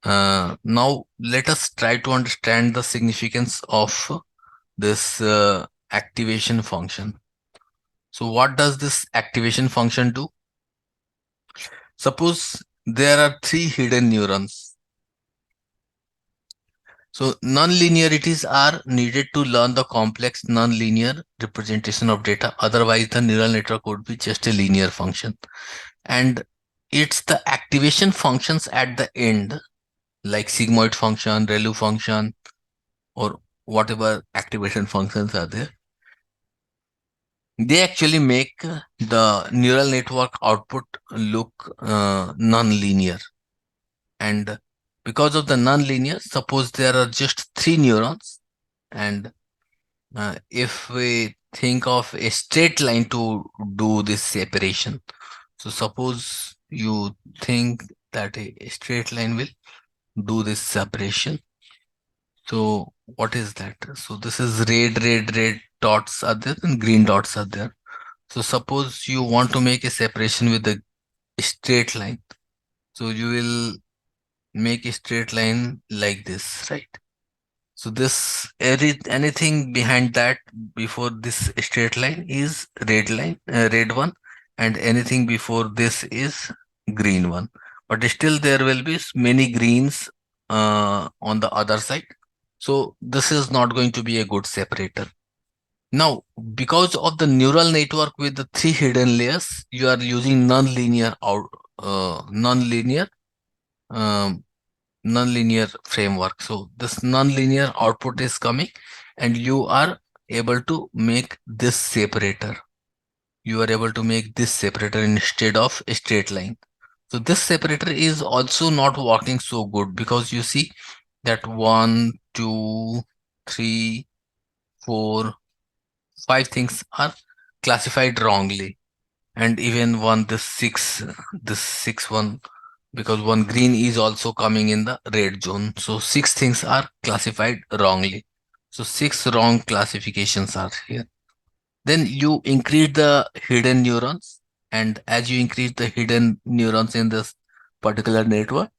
Now let us try to understand the significance of this activation function. So what does this activation function do? Suppose there are three hidden neurons. So non-linearities are needed to learn the complex non-linear representation of data. Otherwise, the neural network would be just a linear function. And it's the activation functions at the end, like sigmoid function, ReLU function, or whatever activation functions are there. They actually make the neural network output look non-linear. And because of the non-linear, suppose there are just three neurons, and if we think of a straight line to do this separation, so suppose you think that a straight line will do this separation. So what is that? So this is red dots are there and green dots are there. So suppose you want to make a separation with a straight line. So you will make a straight line like this, right? So this anything behind that before this straight line is red one, and anything before this is green one. But still there will be many greens on the other side. So this is not going to be a good separator. Now, because of the neural network with the three hidden layers, you are using non-linear um, non-linear framework. So this non-linear output is coming, and you are able to make this separator. You are able to make this separator instead of a straight line. So this separator is also not working so good, because you see that one, two, three, four, five things are classified wrongly. And even one, this six one, because one green is also coming in the red zone. So six things are classified wrongly. So six wrong classifications are here. Then you increase the hidden neurons. And as you increase the hidden neurons in this particular network,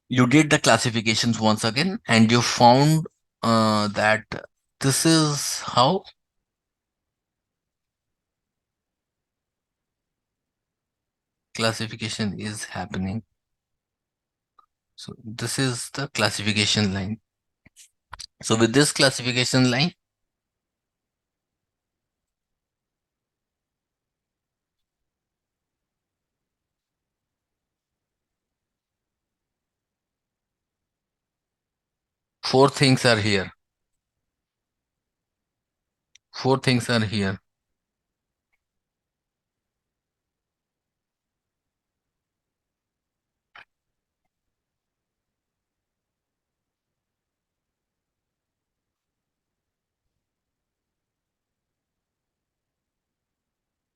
you did the classifications once again, and you found that this is how classification is happening. So this is the classification line. So with this classification line, four things are here. Four things are here.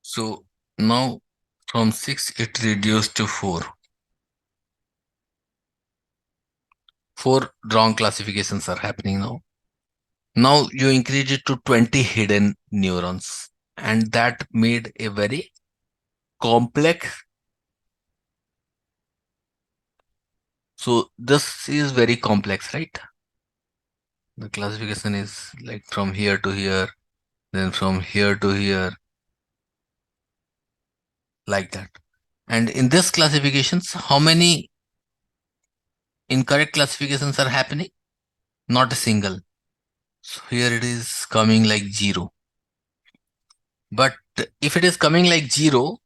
So now from six, it reduced to four. Four wrong classifications are happening now. Now you increase it to 20 hidden neurons, and that made a very complex. So this is very complex, right? The classification is like from here to here, then from here to here, like that. And in this classifications, how many incorrect classifications are happening? Not a single. So here it is coming like zero. But if it is coming like zero,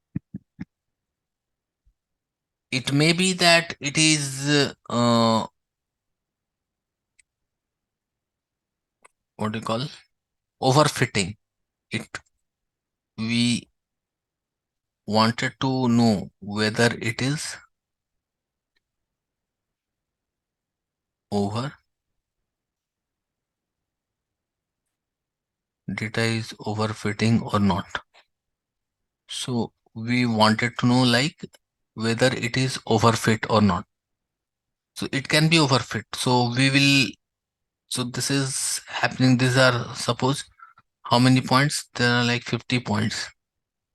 it may be that it is what do you call overfitting. It We wanted to know whether it is over data is overfitting or not. So we wanted to know like whether it is overfit or not. So it can be overfit. So we will. So this is happening. These are, suppose, how many points? There are like 50 points.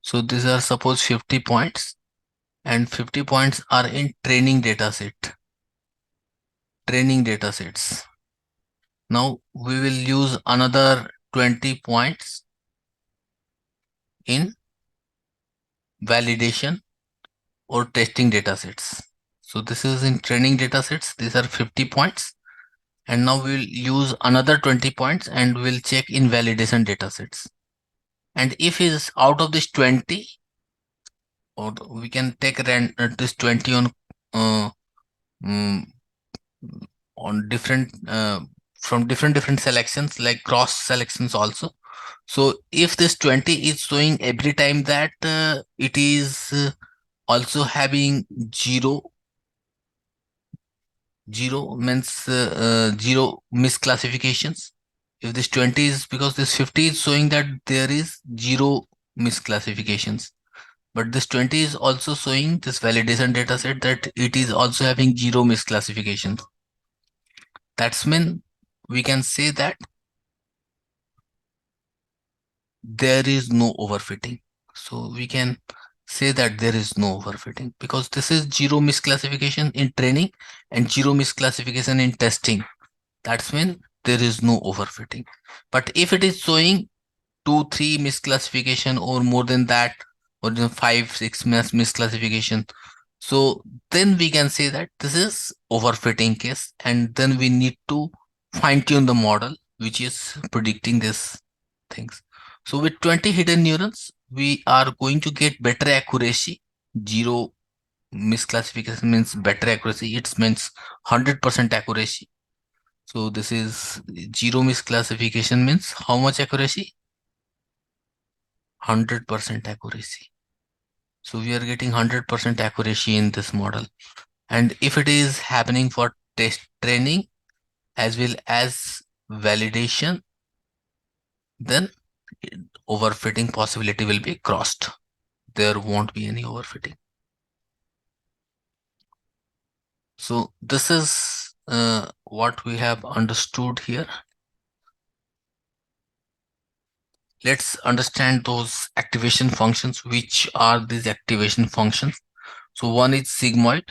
So these are suppose 50 points, and 50 points are in training dataset. Training datasets. Now we will use another 20 points in validation or testing datasets. So this is in training datasets. These are 50 points. And now we'll use another 20 points and we'll check in validation datasets. And if is out of this 20, or we can take this 20 uh, mm, on different from different selections, like cross selections also. So if this 20 is showing every time that it is also having zero means zero misclassifications. If this 20 is, because this 50 is showing that there is zero misclassifications, but this 20 is also showing this validation data set that it is also having zero misclassifications. That's mean we can say that there is no overfitting. So we can say that there is no overfitting because this is zero misclassification in training and zero misclassification in testing. That's when there is no overfitting. But if it is showing 2, 3 misclassification or more than that, or 5, 6 misclassification, so then we can say that this is overfitting case, and then we need to fine tune the model which is predicting this things. So with 20 hidden neurons, we are going to get better accuracy. Zero misclassification means better accuracy. It means 100% accuracy. So this is zero misclassification means how much accuracy? 100% accuracy. So we are getting 100% accuracy in this model. And if it is happening for test training as well as validation, then overfitting possibility will be crossed. There won't be any overfitting. So this is what we have understood here. Let's understand those activation functions. Which are these activation functions? So one is sigmoid,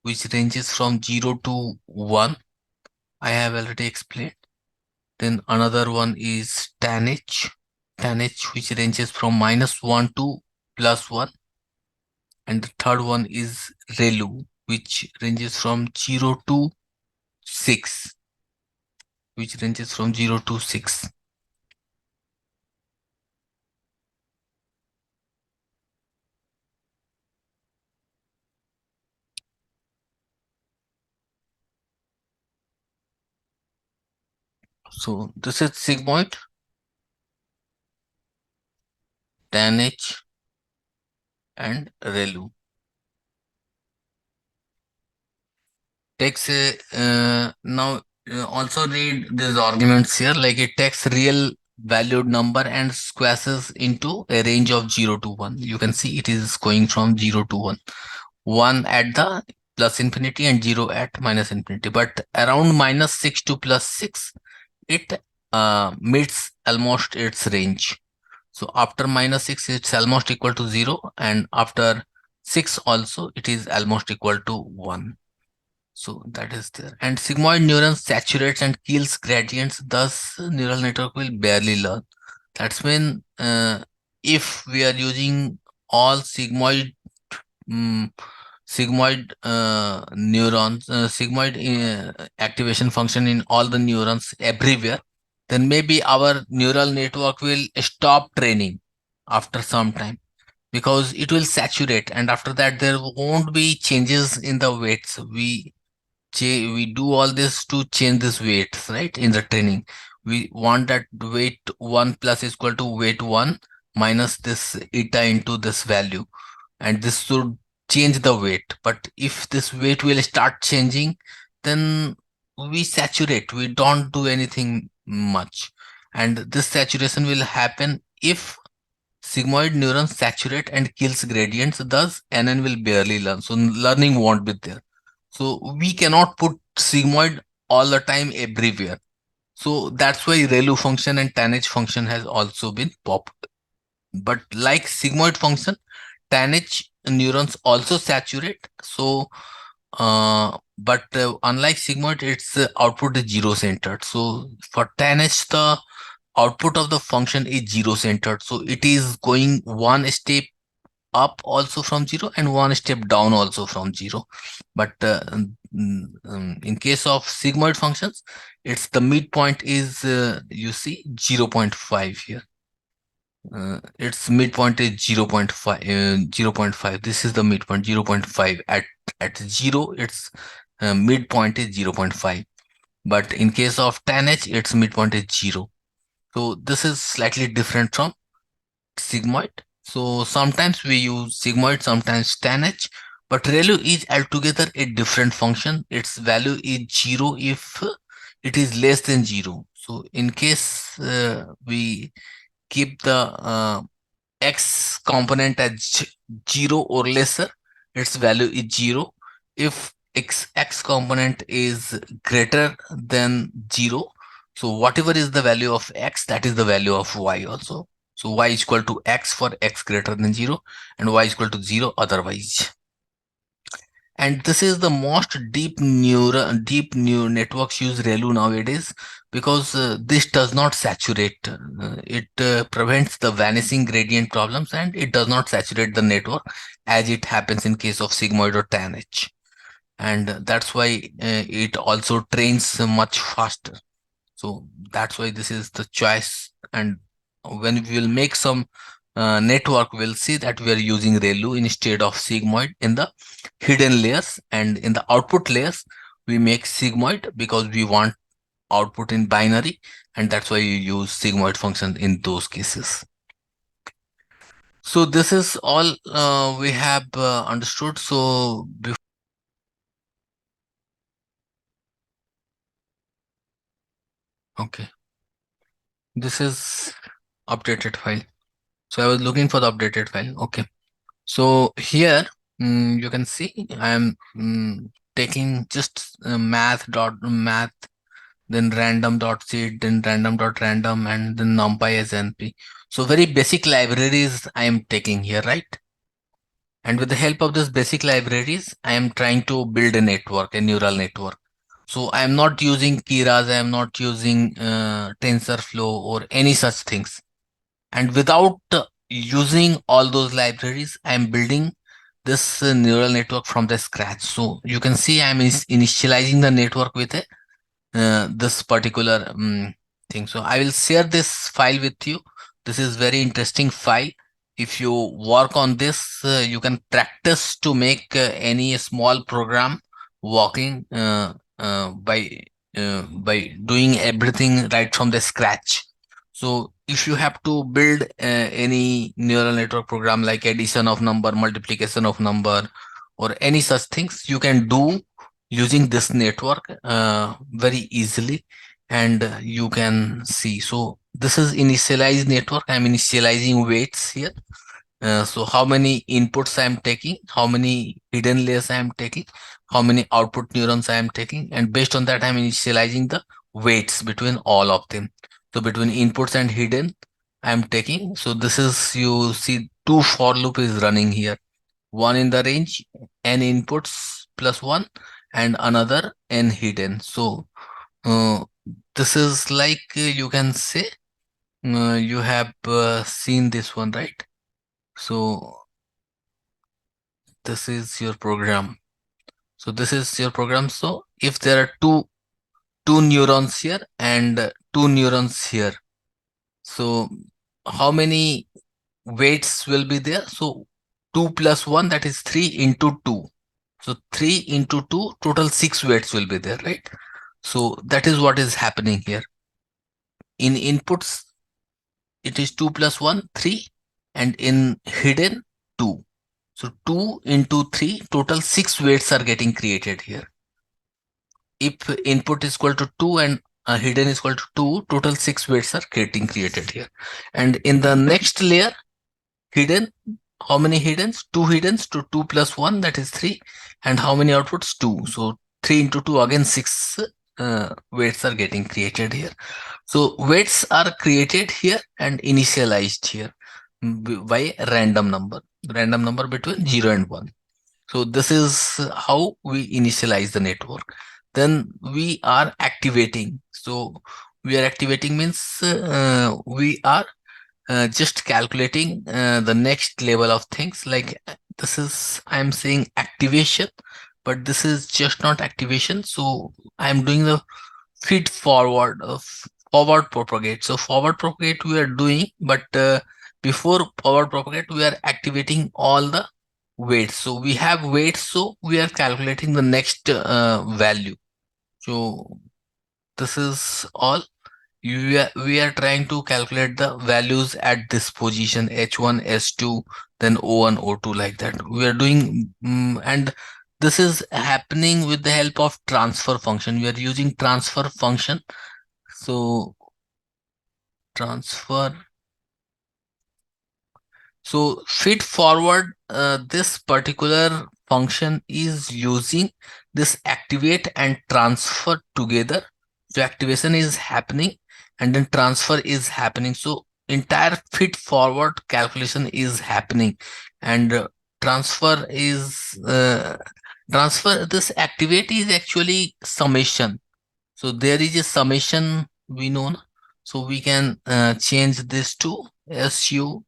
which ranges from 0 to 1. I have already explained. Then another one is tanh, which ranges from -1 to +1. And the third one is relu, which ranges from 0 to 6, which ranges from 0 to 6. So this is sigmoid, tanh, and relu. Takes a now also read these arguments here, like it takes real valued number and squashes into a range of 0 to 1. You can see it is going from 0 to 1. 1 at the plus infinity and 0 at minus infinity. But around -6 to +6, it meets almost its range. So after -6, it's almost equal to 0. And after 6 also, it is almost equal to 1. So that is there. And sigmoid neurons saturates and kills gradients. Thus, neural network will barely learn. That's when if we are using all mm, sigmoid neurons, sigmoid activation function in all the neurons everywhere, then maybe our neural network will stop training after some time because it will saturate, and after that there won't be changes in the weights. We do all this to change this weights, right? In the training, we want that weight 1 plus is equal to weight 1 minus this eta into this value, and this should change the weight. But if this weight will start changing, then we saturate, we don't do anything much. And this saturation will happen if sigmoid neurons saturate and kills gradients. Thus NN will barely learn, so learning won't be there. So we cannot put sigmoid all the time everywhere. So that's why ReLU function and tanh function has also been popped. But like sigmoid function, tanh neurons also saturate. So but unlike sigmoid, its output is zero centered. So for tanh, the output of the function is zero centered. So it is going one step up also from zero and one step down also from zero. But in case of sigmoid functions, it's the midpoint is you see 0.5 here. Its midpoint is 0.5. 0.5. This is the midpoint 0.5. At zero, its midpoint is 0.5. But in case of tanh, its midpoint is zero. So this is slightly different from sigmoid. So sometimes we use sigmoid, sometimes tanh, but ReLU is altogether a different function. Its value is zero if it is less than zero. So in case we keep the x component as zero or lesser, its value is zero. If x component is greater than zero, so whatever is the value of x, that is the value of y also. So y is equal to x for x greater than zero, and y is equal to zero otherwise. And this is the most deep neural networks use ReLU nowadays, because this does not saturate. It prevents the vanishing gradient problems, and it does not saturate the network as it happens in case of sigmoid or tanh. And that's why it also trains much faster. So that's why this is the choice. And when we will make some network, we'll see that we are using ReLU instead of sigmoid in the hidden layers, and in the output layers we make sigmoid because we want output in binary, and that's why you use sigmoid function in those cases. So this is all we have understood. So okay, this is updated file. So I was looking for the updated file. Okay. So here you can see I am taking just math, then random dot seed, then random dot random, and then numpy as np. So very basic libraries I am taking here, right? And with the help of this basic libraries, I am trying to build a network, a neural network. So I am not using Keras, I am not using TensorFlow or any such things. And without using all those libraries, I'm building this neural network from the scratch. So you can see I'm initializing the network with this particular thing. So I will share this file with you. This is very interesting file. If you work on this, you can practice to make any small program working by doing everything right from the scratch. So if you have to build any neural network program like addition of number, multiplication of number, or any such things, you can do using this network very easily, and you can see. So this is initialized network. I'm initializing weights here. So how many inputs I am taking, how many hidden layers I am taking, how many output neurons I am taking, and based on that I'm initializing the weights between all of them. So between inputs and hidden I am taking. So this is, you see, two for loop is running here. One in the range n inputs plus one, and another n hidden. So uh, this is like you can say you have seen this one, right? So this is your program. So this is your program. So if there are two neurons here and two neurons here, so how many weights will be there? So 2 plus 1, that is 3 into 2. So 3 into 2, total 6 weights will be there, right? So that is what is happening here. In inputs, it is 2 plus 1, 3, and in hidden, 2. So 2 into 3, total 6 weights are getting created here. If input is equal to 2 and hidden is equal to 2, total 6 weights are getting created here. And in the next layer, hidden, how many hiddens? 2 hiddens to 2 plus 1, that is 3. And how many outputs? 2. So 3 into 2, again 6 weights are getting created here. So weights are created here and initialized here. by random number between 0 and 1. So this is how we initialize the network. Then we are activating. So we are activating means we are just calculating the next level of things. Like this is, I'm saying activation, but this is just not activation. So I'm doing the feed forward of forward propagate. So forward propagate we are doing, but before forward propagate we are activating all the weights. So we have weights, so we are calculating the next value. So this is all. We are trying to calculate the values at this position h1 s2, then o1 o2, like that we are doing. And this is happening with the help of transfer function. We are using transfer function. So transfer. So feed forward, this particular function is using this activate and transfer together. So activation is happening and then transfer is happening. So entire feed forward calculation is happening, and transfer is transfer. This activate is actually summation. So there is a summation we know. So we can change this to SUMMATION.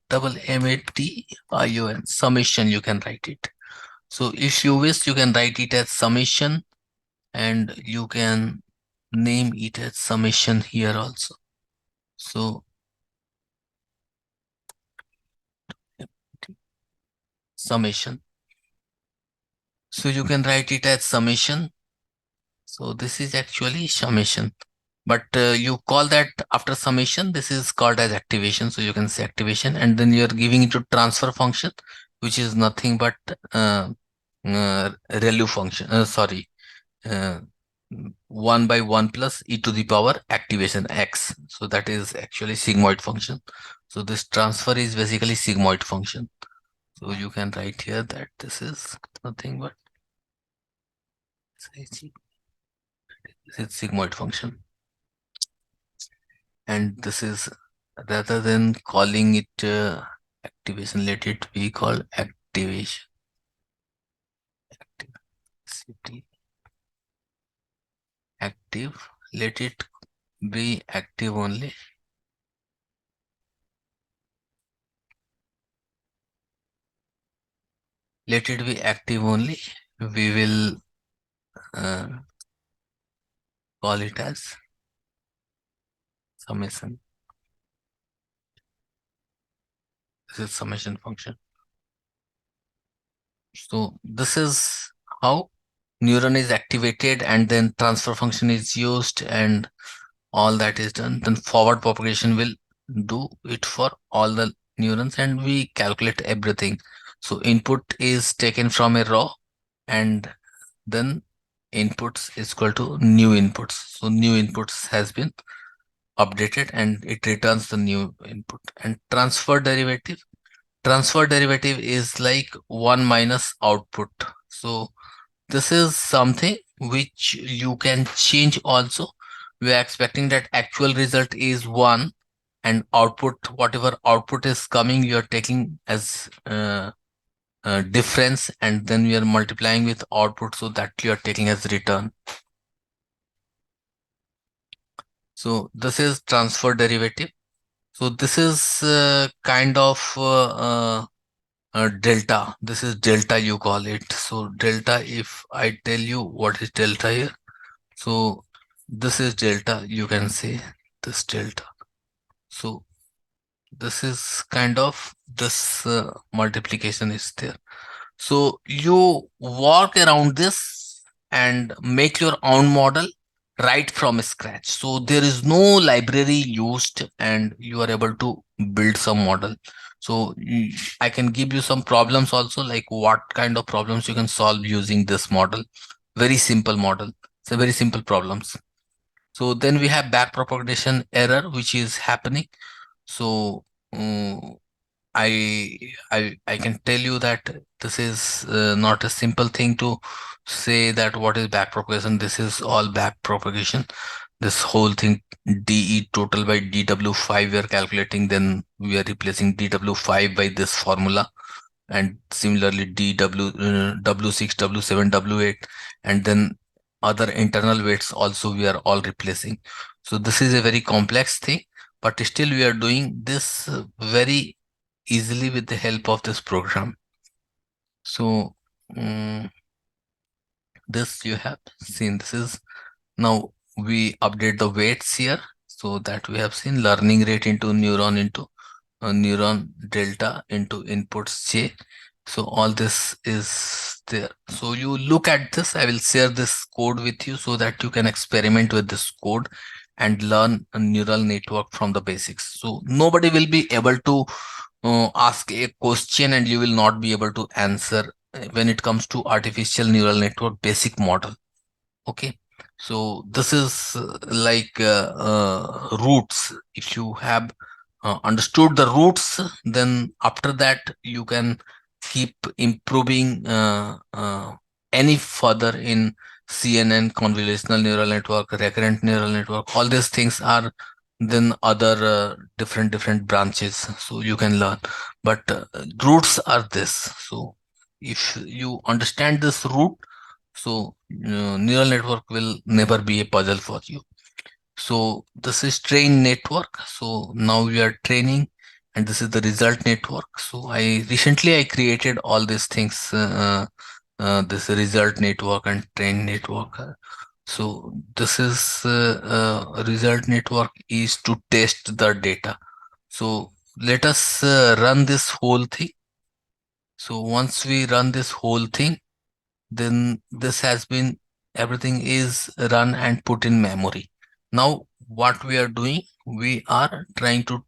Summation, you can write it. So if you wish, you can write it as summation, and you can name it as summation here also. So summation. So you can write it as summation. So this is actually summation. But you call that after summation, this is called as activation. So you can say activation, and then you're giving it to transfer function, which is nothing but ReLU function. Sorry, uh, 1 by 1 plus e to the power activation x. So that is actually sigmoid function. So this transfer is basically sigmoid function. So you can write here that this is nothing but this is sigmoid function. And this is, rather than calling it activation, let it be called activation. Activity. Active, let it be active only. Let it be active only. We will uh, call it as summation. This is summation function. So this is how neuron is activated, and then transfer function is used, and all that is done. Then forward propagation will do it for all the neurons, and we calculate everything. So input is taken from a raw, and then inputs is equal to new inputs. So new inputs has been updated, and it returns the new input. And transfer derivative is like 1 minus output. So this is something which you can change also. We are expecting that actual result is 1, and output, whatever output is coming, you are taking as difference, and then we are multiplying with output, so that you are taking as return. So this is transfer derivative. So this is kind of delta. This is delta, you call it. So delta, if I tell you what is delta here, so this is delta, you can say this delta. So this is kind of this multiplication is there. So you work around this and make your own model right from scratch. So there is no library used, and you are able to build some model. So I can give you some problems also, like what kind of problems you can solve using this model. Very simple model. It's a very simple problems. So then we have backpropagation error, which is happening. So um, I can tell you that this is not a simple thing to say that what is backpropagation. This is all backpropagation. This whole thing, DE total by DW5 we are calculating, then we are replacing DW5 by this formula, and similarly DW, W6, W7, W8, and then other internal weights also we are all replacing. So this is a very complex thing, but still we are doing this very easily with the help of this program. So mm this you have seen. This is now we update the weights here, so that we have seen learning rate into neuron delta into inputs j. So all this is there. So you look at this. I will share this code with you so that you can experiment with this code and learn a neural network from the basics. So nobody will be able to ask a question and you will not be able to answer when it comes to artificial neural network basic model. Okay, so this is like roots. If you have understood the roots, then after that you can keep improving any further in CNN, convolutional neural network, recurrent neural network. All these things are then other different branches, so you can learn. But roots are this. So if you understand this root, so neural network will never be a puzzle for you. So this is train network. So now we are training, and this is the result network. So I created all these things, this result network and train network. So this is result network is to test the data. So let us run this whole thing. So once we run this whole thing, then this has been, everything is run and put in memory. Now what we are doing, we are trying to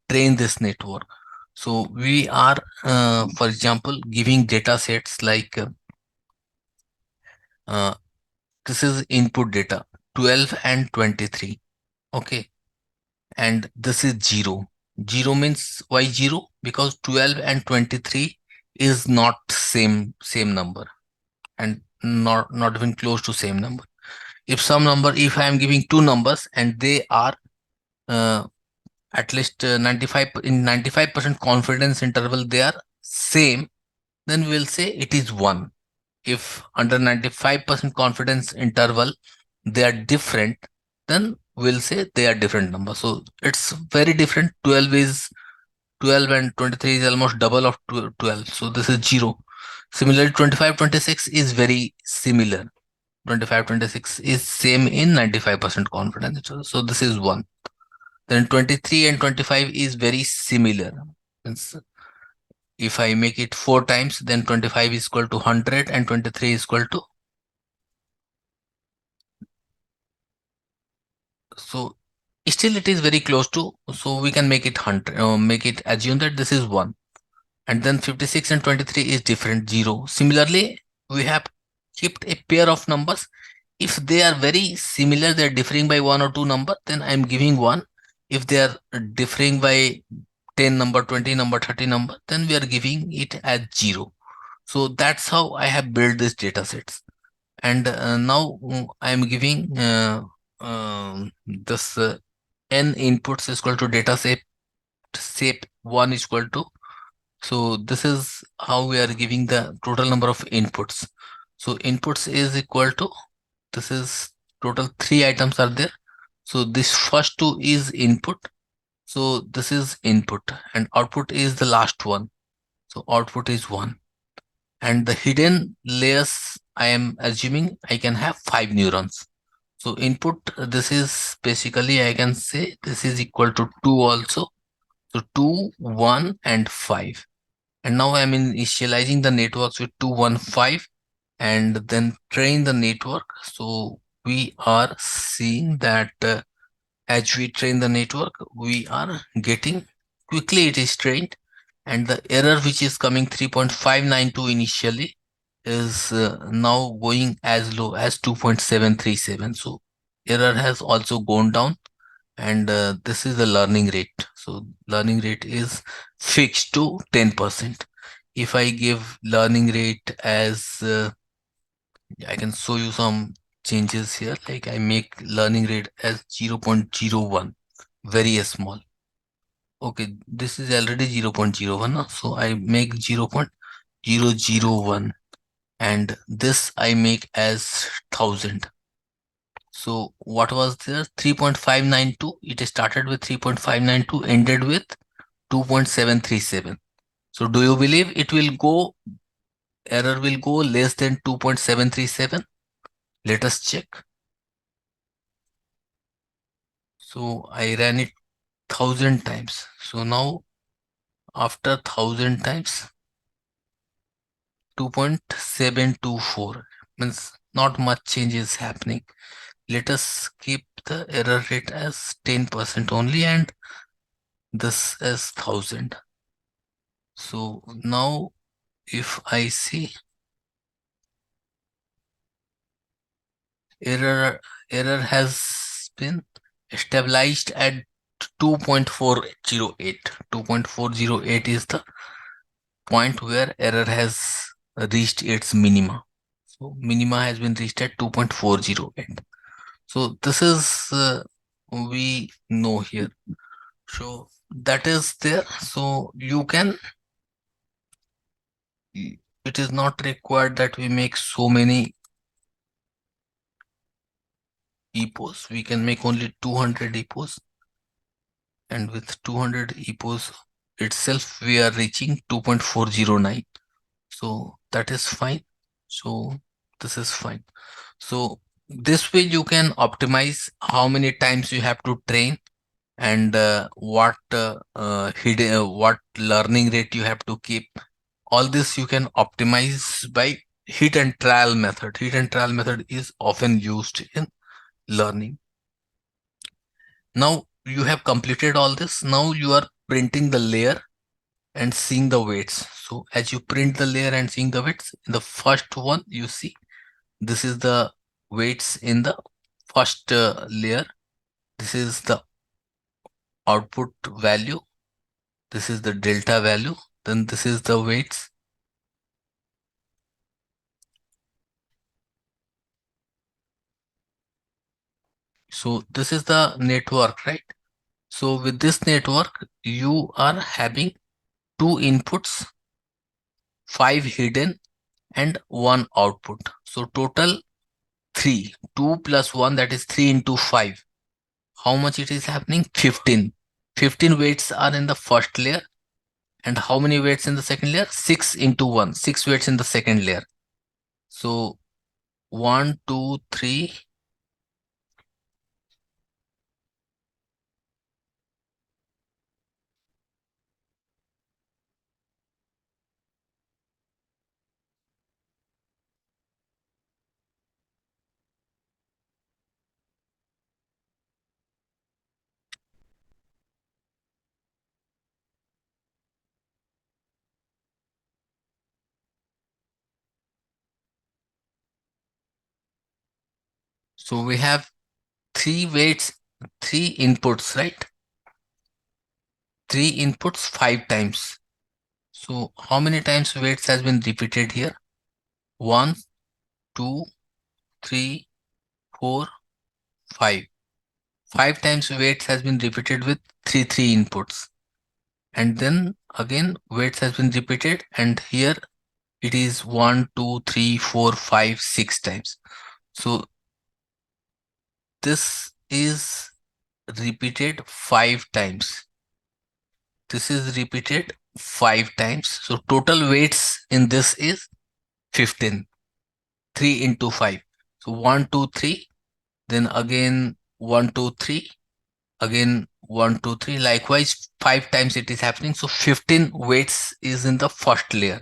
train this network. So we are for example giving data sets like uh, this is input data 12 and 23. Okay, and this is 0. 0 means why 0? Because 12 and 23 is not same number, and not even close to same number. If some number, if I am giving two numbers and they are uh, at least 95 in 95% confidence interval they are same, then we will say it is 1. If under 95% confidence interval they are different, then we'll say they are different numbers. So it's very different. 12 and 23 is almost double of 12, so this is 0. Similarly 25 26 is very similar. 25 26 is same in 95% confidence interval. So this is 1. Then 23 and 25 is very similar. Means if I make it 4 times, then 25 is equal to 100 and 23 is equal to. So still it is very close to. So we can make it 100, make it assume that this is 1. And then 56 and 23 is different, 0. Similarly, we have kept a pair of numbers. If they are very similar, they're differing by 1 or 2 number, then I'm giving 1. If they are differing by 10 number, 20 number, 30 number, then we are giving it as 0. So that's how I have built these data sets. And now I'm giving this n inputs is equal to data set 1 is equal to. So this is how we are giving the total number of inputs. So inputs is equal to, this is total 3 items are there. So this first 2 is input. So this is input, and output is the last one. So output is 1. And the hidden layers, I am assuming I can have 5 neurons. So input, this is basically, I can say this is equal to 2 also. So 2, 1 and 5. And now I'm initializing the networks with 2, 1, 5, and then train the network. So we are seeing that as we train the network, we are getting, quickly it is trained, and the error which is coming 3.592 initially is now going as low as 2.737. So error has also gone down, and this is the learning rate. So learning rate is fixed to 10%. If I give learning rate as I can show you some changes here, like I make learning rate as 0.01, very small. Okay, this is already 0.01, no? So I make 0.001, and this I make as 1000. So what was there? 3.592. It started with 3.592, ended with 2.737. So do you believe it will go, error will go less than 2.737? Let us check. So I ran it 1000 times. So now after 1000 times, 2.724, means not much change is happening. Let us keep the error rate as 10% only, and this as 1000. So now if I see, error error has been stabilized at 2.408. 2.408 is the point where error has reached its minima. So minima has been reached at 2.408. So this is we know here. So that is there. So you can, it is not required that we make so many epos. We can make only 200 epos, and with 200 epos itself we are reaching 2.409. So that is fine. So this is fine. So this way you can optimize how many times you have to train, and what learning rate you have to keep. All this you can optimize by hit and trial method. Hit and trial method is often used in learning. Now you have completed all this. Now you are printing the layer and seeing the weights. So as you print the layer and seeing the weights, in the first one you see this is the weights in the first layer. This is the output value. This is the delta value. Then this is the weights. So this is the network, right? So with this network, you are having two inputs, five hidden, and one output. So total three. 2 plus 1, that is 3 into 5. How much it is happening? 15. 15 weights are in the first layer. And how many weights in the second layer? 6 into 1. 6 weights in the second layer. So 1, 2, 3. So we have three weights, three inputs, right? Three inputs, 5 times. So how many times weights has been repeated here? 1, 2, 3, 4, 5. 5 times weights has been repeated with three inputs. And then again weights has been repeated, and here it is 1, 2, 3, 4, 5, 6 times. So this is repeated 5 times. This is repeated 5 times. So total weights in this is 15. 3 into 5. So 1, 2, 3. Then again 1, 2, 3. Again 1, 2, 3. Likewise 5 times it is happening. So 15 weights is in the first layer.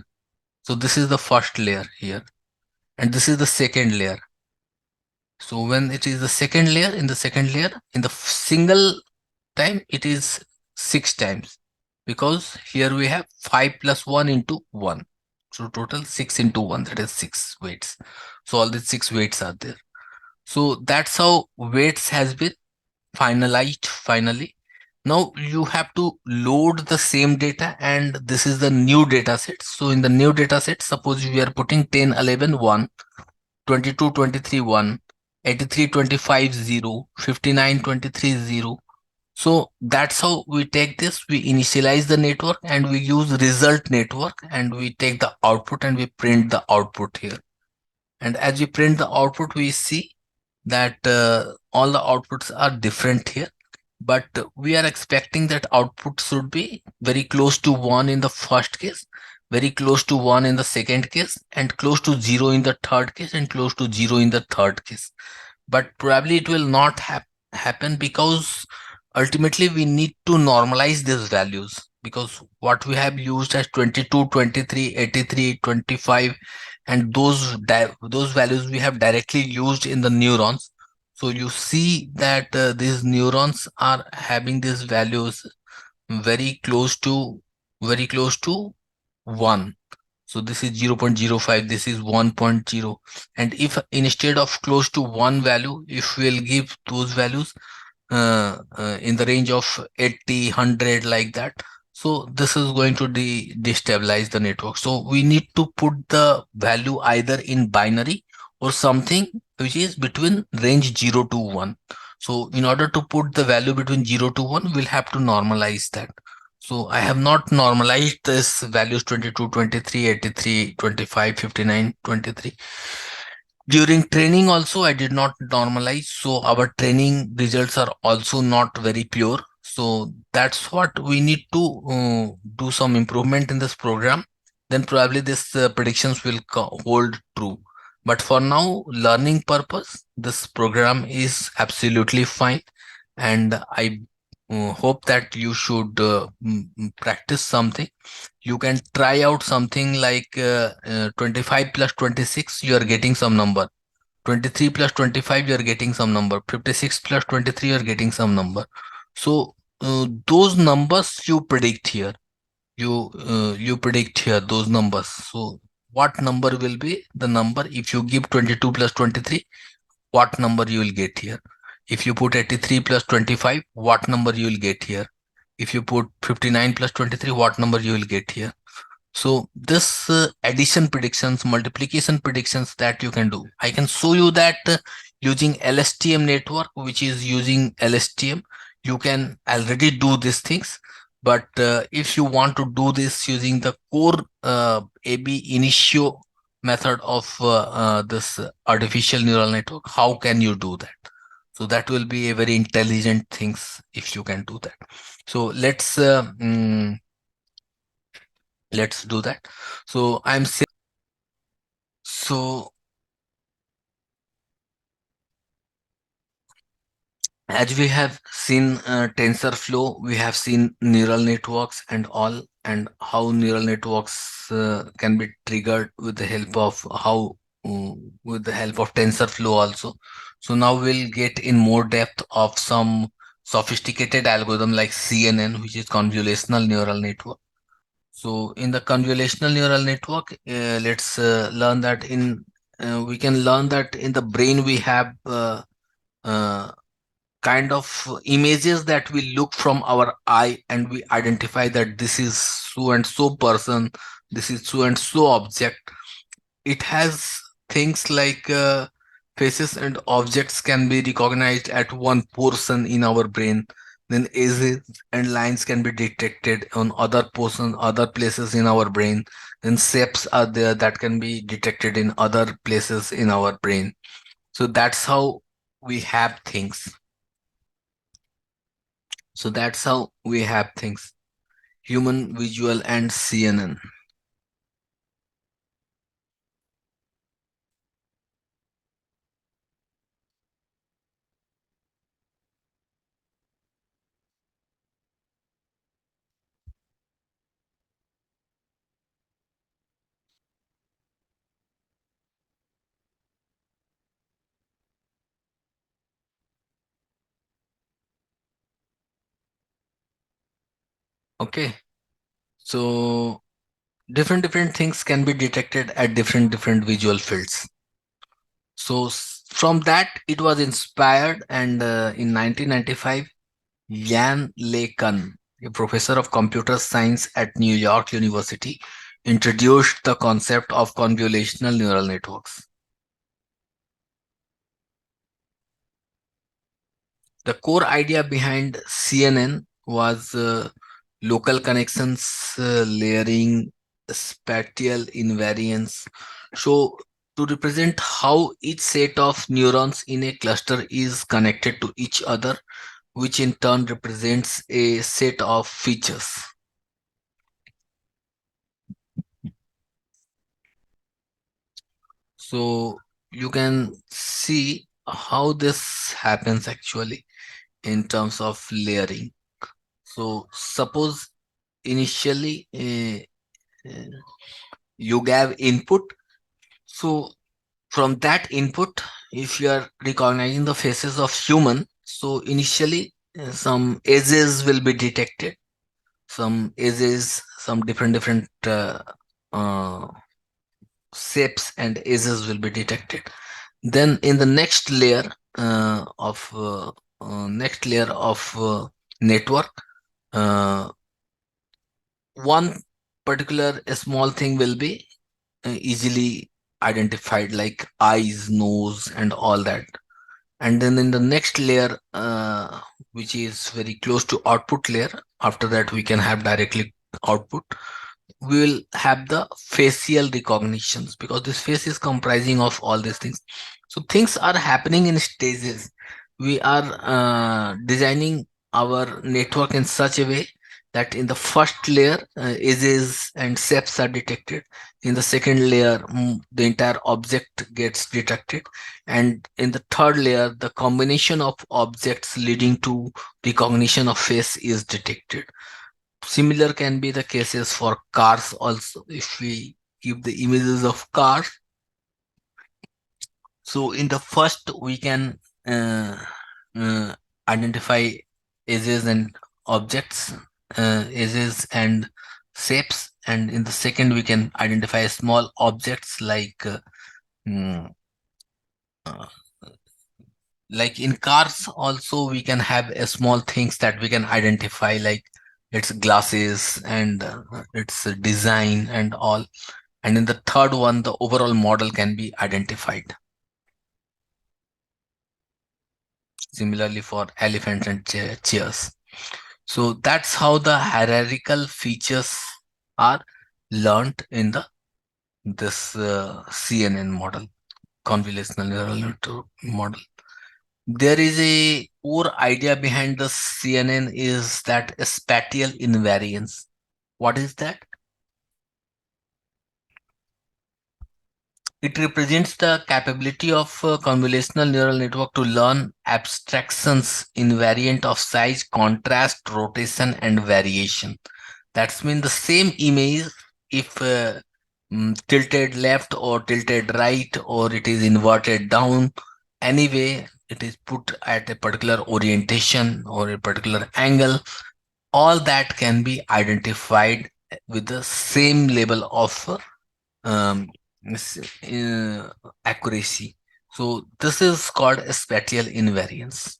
So this is the first layer here. And this is the second layer. So when it is the second layer, in the second layer, in the single time, it is 6 times, because here we have 5 plus 1 into 1. So total 6 into 1, that is 6 weights. So all these 6 weights are there. So that's how weights has been finalized finally. Now you have to load the same data, and this is the new data set. So in the new data set, suppose we are putting 10, 11, 1, 22, 23, 1. 8325 0, 5923 0. So that's how we take this. We initialize the network and we use result network and we take the output and we print the output here. And as we print the output, we see that all the outputs are different here. But we are expecting that output should be very close to 1 in the first case, very close to 1 in the second case, and close to 0 in the third case, and close to 0 in the third case. But probably it will not happen because ultimately we need to normalize these values, because what we have used as 22, 23, 83, 25, and those values we have directly used in the neurons. So you see that these neurons are having these values very close to very close to 1. So this is 0.05, this is 1.0. And if instead of close to 1 value, if we'll give those values in the range of 80, 100, like that, so this is going to destabilize the network. So we need to put the value either in binary or something which is between range 0 to 1. So in order to put the value between 0 to 1, we'll have to normalize that. So I have not normalized this values 22, 23, 83, 25, 59, 23. During training also, I did not normalize. So our training results are also not very pure. So that's what we need to do some improvement in this program. Then probably this predictions will hold true. But for now, learning purpose, this program is absolutely fine. And I hope that you should practice something. You can try out something like 25 plus 26, you are getting some number. 23 plus 25, you are getting some number. 56 plus 23, you are getting some number. So those numbers you predict here. You predict here those numbers. So what number will be the number if you give 22 plus 23? What number you will get here? If you put 83 plus 25, what number you will get here? If you put 59 plus 23, what number you will get here? So this addition predictions, multiplication predictions that you can do. I can show you that using LSTM network, which is using LSTM, you can already do these things. But if you want to do this using the core AB initio method of this artificial neural network, how can you do that? So that will be a very intelligent things if you can do that. So let's do that. So I'm saying, so as we have seen TensorFlow, we have seen neural networks and all, and how neural networks can be triggered with the help of with the help of TensorFlow also. So now we'll get in more depth of some sophisticated algorithm like CNN, which is convolutional neural network. So in the convolutional neural network, let's learn that we can learn that in the brain we have uh, kind of images that we look from our eye and we identify that this is so and so person, this is so and so object. It has things like faces and objects can be recognized at one portion in our brain. Then edges and lines can be detected on other portion, other places in our brain. Then shapes are there that can be detected in other places in our brain. So that's how we have things. So that's how we have things. Human, visual, and CNN. Okay. So different things can be detected at different visual fields. So from that it was inspired, and in 1995, Jan LeCun, a professor of computer science at New York University, introduced the concept of convolutional neural networks. The core idea behind CNN was local connections, layering, spatial invariance. So, to represent how each set of neurons in a cluster is connected to each other, which in turn represents a set of features. So, you can see how this happens actually in terms of layering. So, suppose initially you gave input. So from that input, if you are recognizing the faces of human, so initially some edges will be detected, some edges, some different uh, shapes and edges will be detected. Then in the next layer of network, uh, one particular small thing will be easily identified, like eyes, nose, and all that. And then in the next layer, which is very close to output layer, after that we can have directly output. We will have the facial recognitions, because this face is comprising of all these things. So things are happening in stages. We are designing our network in such a way that in the first layer, edges and shapes are detected. In the second layer, the entire object gets detected, and in the third layer, the combination of objects leading to recognition of face is detected. Similar can be the cases for cars also. If we give the images of cars, so in the first we can uh, uh, identify edges and objects, edges and shapes, and in the second we can identify small objects mm, uh, like in cars also we can have a small things that we can identify, like its glasses and its design and all. And in the third one, the overall model can be identified. Similarly for elephants and chairs. So that's how the hierarchical features are learned in the this CNN model, convolutional neural network model. There is a core idea behind the CNN is that spatial invariance. What is that? It represents the capability of convolutional neural network to learn abstractions invariant of size, contrast, rotation, and variation. That's mean the same image, if tilted left or tilted right, or it is inverted down, anyway, it is put at a particular orientation or a particular angle, all that can be identified with the same level of um, accuracy. So this is called spatial invariance.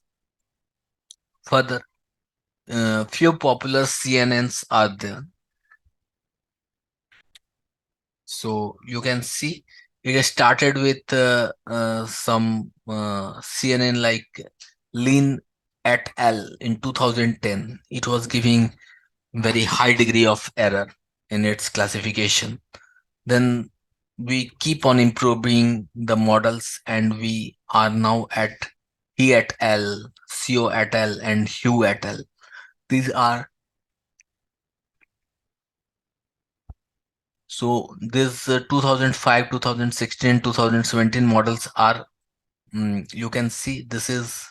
Further, few popular CNNs are there. So you can see it started with some CNN like Lean et al. In 2010. It was giving very high degree of error in its classification. Then we keep on improving the models, and we are now at He et al., Co et al., and Hugh et al. These are so these 2005, 2016, 2017 models are, you can see this is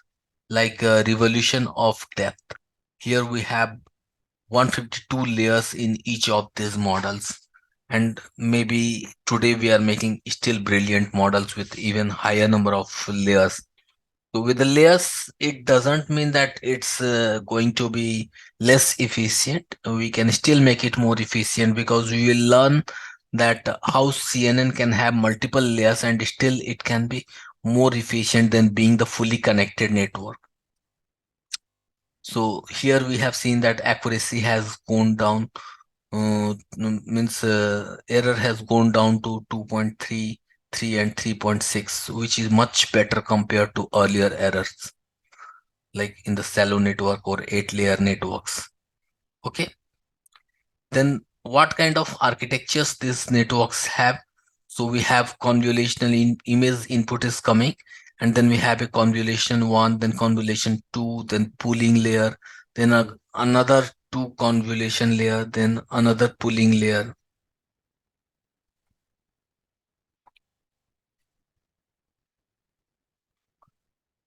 like a revolution of depth. Here we have 152 layers in each of these models. And maybe today we are making still brilliant models with even higher number of layers. So with the layers, it doesn't mean that it's going to be less efficient. We can still make it more efficient, because we will learn that how CNN can have multiple layers and still it can be more efficient than being the fully connected network. So here we have seen that accuracy has gone down, means error has gone down to 2.33 and 3.6, which is much better compared to earlier errors. like in the shallow network or 8-layer networks. Okay. Then what kind of architectures these networks have? So we have convolutional image input is coming, and then we have a convolution one, then convolution two, then pooling layer, then another two convolution layer, then another pooling layer.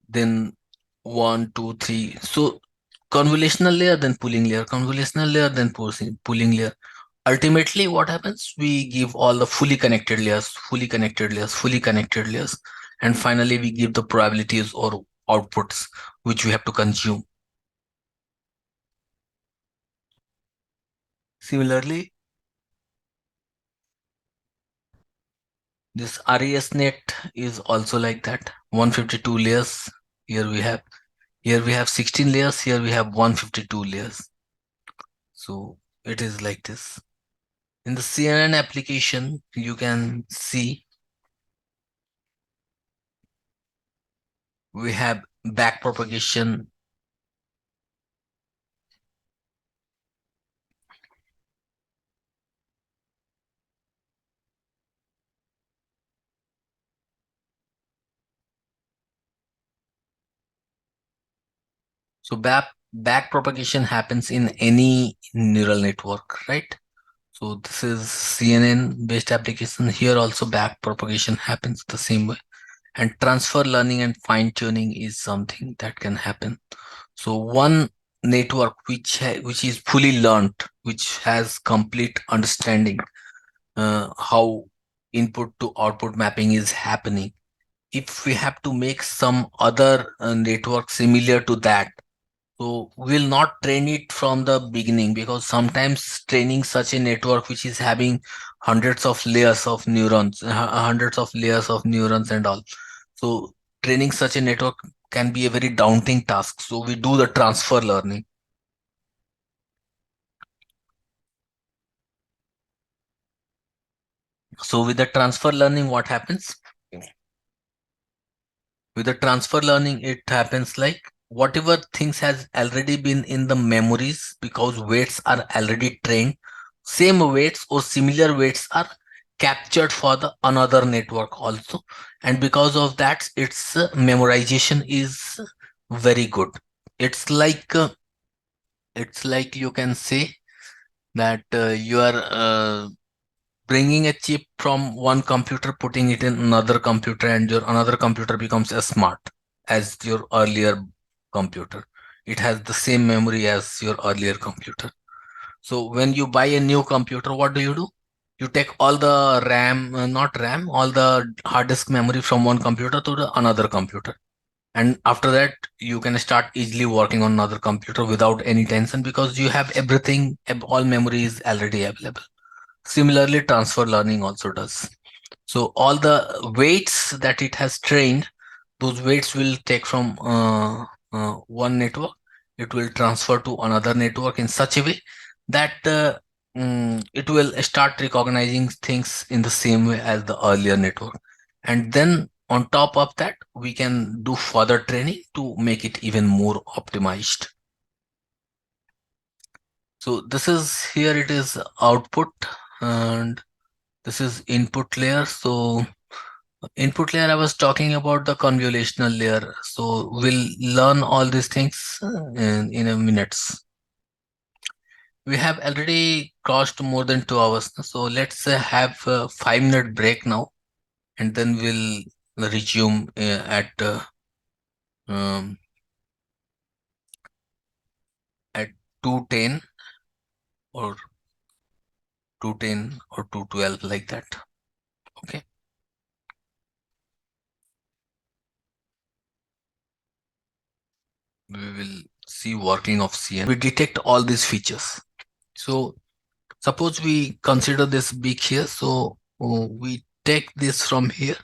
Then one, two, three. So convolutional layer, then pooling layer, convolutional layer, then pooling layer. Ultimately, what happens? We give all the fully connected layers, fully connected layers, fully connected layers, and finally we give the probabilities or outputs which we have to consume. Similarly, this RESnet is also like that. 152 layers. Here we have here we have 16 layers. Here we have 152 layers. So it is like this. In the CNN application, you can see we have backpropagation. So backpropagation happens in any neural network, right? So this is CNN based application. Here also backpropagation happens the same way. And transfer learning and fine tuning is something that can happen. So one network which is fully learned, which has complete understanding how input to output mapping is happening. If we have to make some other network similar to that, so we'll not train it from the beginning, because sometimes training such a network which is having hundreds of layers of neurons, hundreds of layers of neurons and all. So training such a network can be a very daunting task. So we do the transfer learning. So with the transfer learning, what happens? With the transfer learning, it happens like whatever things has already been in the memories, because weights are already trained, same weights or similar weights are captured for the another network also, and because of that its memorization is very good. It's like uh, it's like you can say that you are bringing a chip from one computer, putting it in another computer, and your another computer becomes as smart as your earlier computer. It has the same memory as your earlier computer. So when you buy a new computer, what do? You take all the RAM, not RAM, all the hard disk memory from one computer to the another computer. And after that, you can start easily working on another computer without any tension, because you have everything, all memory is already available. Similarly, transfer learning also does. So all the weights that it has trained, those weights will take from one network. It will transfer to another network in such a way that it will start recognizing things in the same way as the earlier network. And then on top of that, we can do further training to make it even more optimized. So this is here it is output, and this is input layer. So input layer, I was talking about the convolutional layer. So we'll learn all these things in a minutes. We have already crossed more than 2 hours. So let's have a 5 minute break now, and then we'll resume um, at 2:10 or 2:10 or 2:12 like that. Okay. We will see working of CN. We detect all these features. So suppose we consider this beak here. So we take this from here,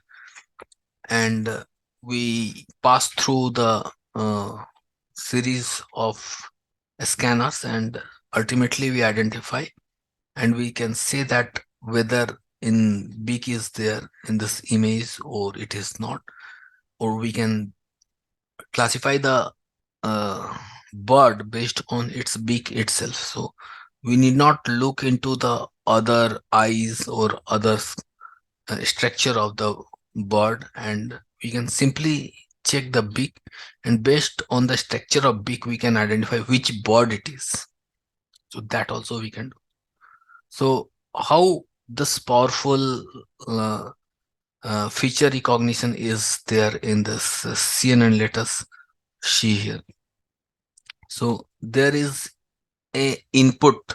and we pass through the series of scanners, and ultimately we identify, and we can say that whether in beak is there in this image or it is not, or we can classify the bird based on its beak itself. So we need not look into the other eyes or other structure of the bird, and we can simply check the beak, and based on the structure of beak we can identify which bird it is. So that also we can do. So how this powerful uh, feature recognition is there in this CNN, let us see here. So there is a input.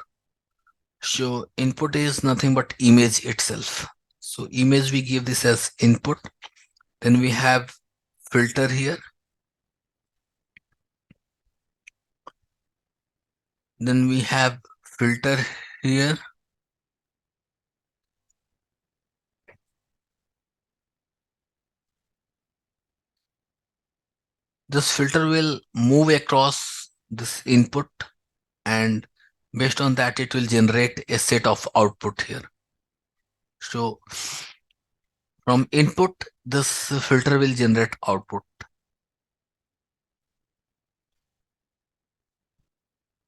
So input is nothing but image itself. So image we give this as input. Then we have filter here. Then we have filter here. This filter will move across this input, and based on that it will generate a set of output here. So from input this filter will generate output.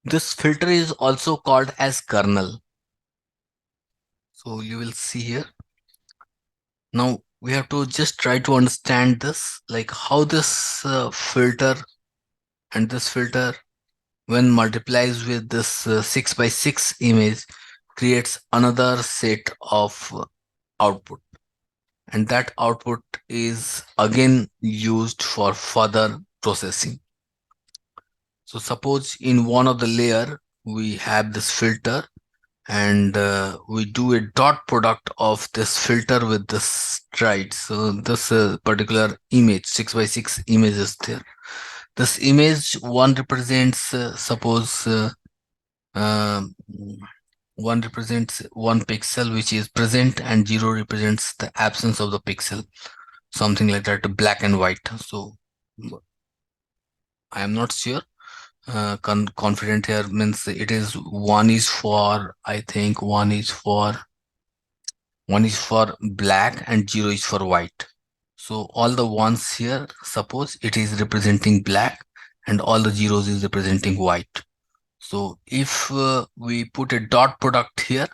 This filter is also called as kernel. So you will see here. Now we have to just try to understand this, like how this filter and this filter, when multiplies with this 6 by 6 image, creates another set of output, and that output is again used for further processing. So suppose in one of the layer we have this filter, and we do a dot product of this filter with this stride. So this particular image, 6 by 6 image is there. This image one represents suppose um, one represents one pixel which is present, and zero represents the absence of the pixel, something like that, black and white. So I am not sure, confident here means it is one is for, I think one is for black and zero is for white. So all the ones here, suppose it is representing black, and all the zeros is representing white. So if we put a dot product here,